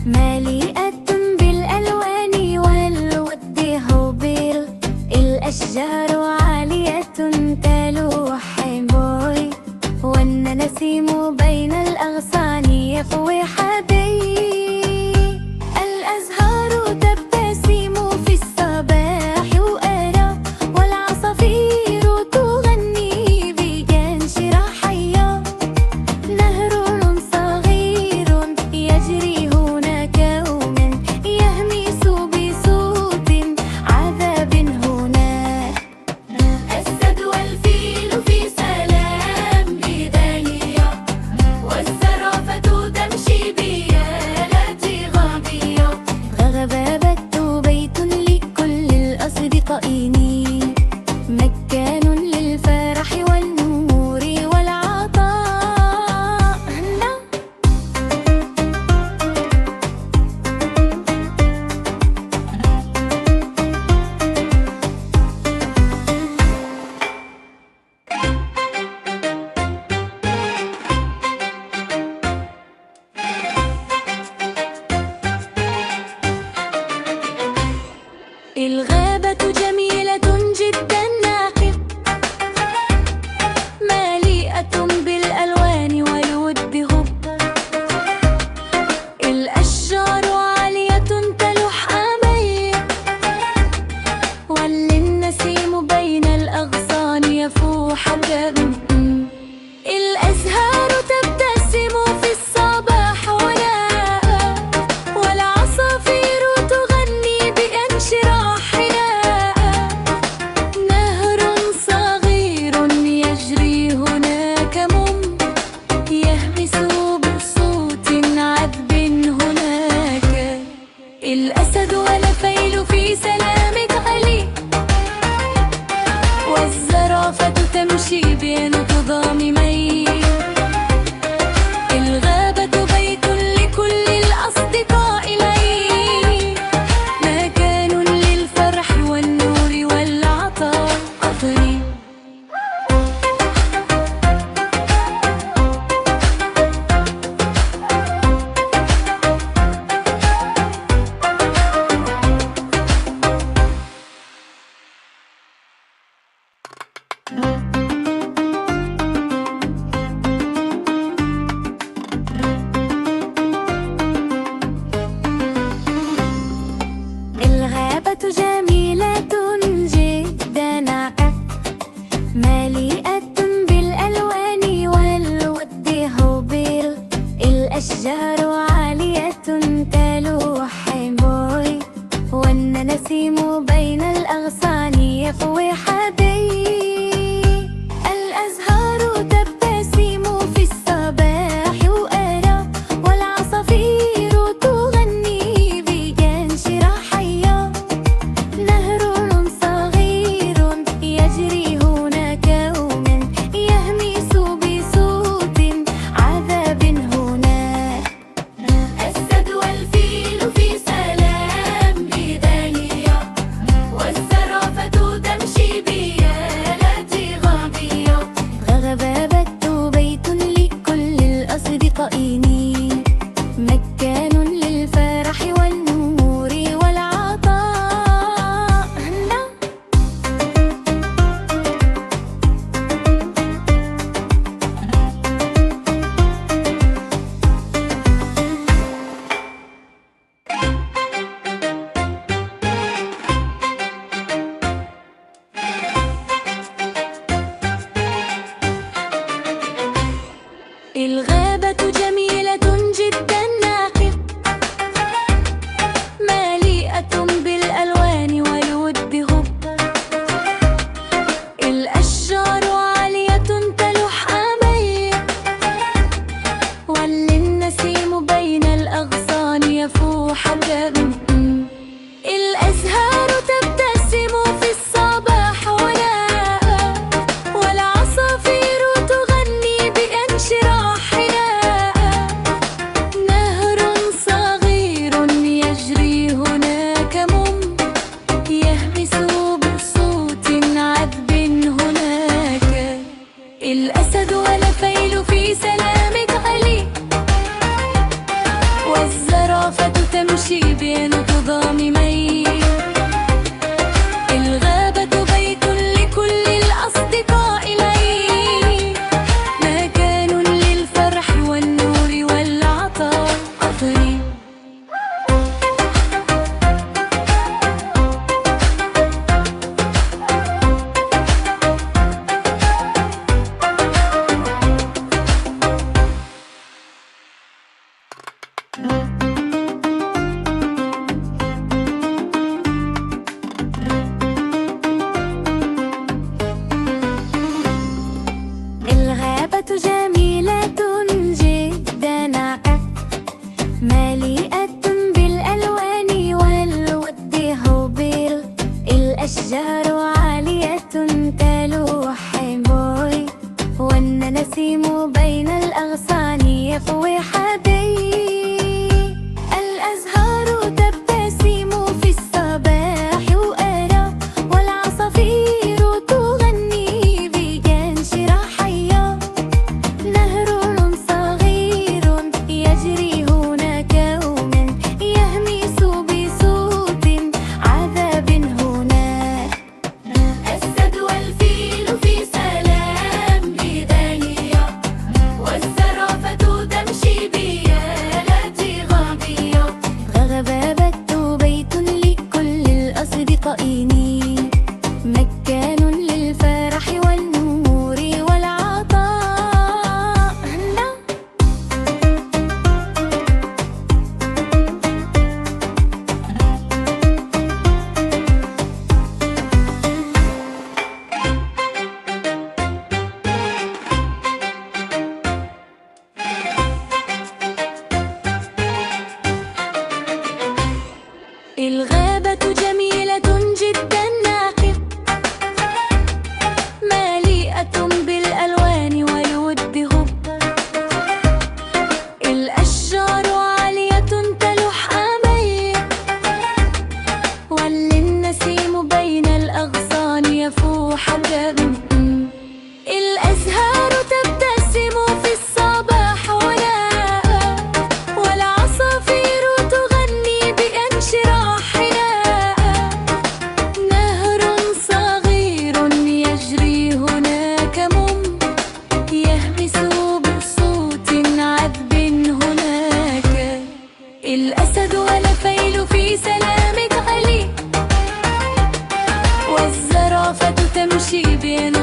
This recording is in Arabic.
مليئة بالألوان والود هوبيل. الأشجار عالية تلوح بوي، والنسيم بين الأغصان يفوي حبي. الأزهار تبتسم في الصباح وأرى، والعصافير تغني بجنش رحيا. نهر صغير يجري هناك ومن يهمس بصوت عذاب هناك. السد والفيل في سلام بداية، والزرافة تمشي بيالات غابية. غبابة بيت لكل الأصدقائين، مكان للفرح والنور والعطاء. الغابة جميلة جدا ناقية، مليئة بالألوان والود هب. الأشجار عالية تلوح أمية، والنسيم بين الأغصان يفوح دم. الأزهار تبتسم في الصباح ولاء، والعصافير تغني بانشراحنا. نهر صغير يجري هناك يهمس بصوت عذب هناك. الأسد والفيل في سلام علي، والزرافة تمشي بانتظام مي. الغابة بيت لكل الأصدقاء لي، مكان للفرح والنور والعطاء. قطري الغابة جميلة جدا ناقية، مليئة بالألوان والود هوبيل. الأشجار عالية تلوح بوي، والنسيم بين الأغصان يفوي حبي. الأزهار تبتسم في الصباح وأرى، والعصافير تغني بجنش رحيا. نهر صغير يجري هناك ومن يهمس بصوت عذاب هناك. السد والفيل في سلام بداية، والزرافة تمشي بيالات غابية. غبابة بيت لكل الأصدقائين، مكان للفرح والنور والعطاء. الغابة جميلة جدا ناقية، مليئة بالألوان والود هب. الأشجار عالية تلوح أمية، والنسيم بين الأغصان يفوح دم. الأزهار تبتسم في الصباح ولاء، والعصافير تغني بانشراحنا. نهر صغير يجري هناك يهمس بصوت عذب هناك. الأسد والفيل في سلام علي، والزرافة تمشي بين ظلام ميت. الغابة بيت لكل الأصدقاء العيد، مكان للفرح والنور والعطاء طريق. الغابة جميلة جدا، مليئة بالألوان والود هوبيل. الأشجار عالية تلوح بوي، والنسيم بين الأغصان يفوي حبيب. الأزهار تبتسم في الصباح وأرى، والعصافير تغني بجنشرة حية. نهر صغير يجري هناك يوما، يهمس بصوت عذاب هناك. السد والفيل في سلام بداية، والزرافة تمشي بيالات غبية. غبابة بيت لكل الأصدقاء، مكان للفرح والنور والعطاء. الغابة جميلة جدا، مليئة بالألوان والود هب. الأشجار عالية تلوح أمية، والنسيم بين الأغصان يفوح جم. الأزهار تبتسم في الصباح ولاء، والعصافير تغني بانشراح حناء. نهر صغير يجري هناك يهمس بصوت عذب هناك. الأسد والفيل في سلام علي، والزرافة تمشي بين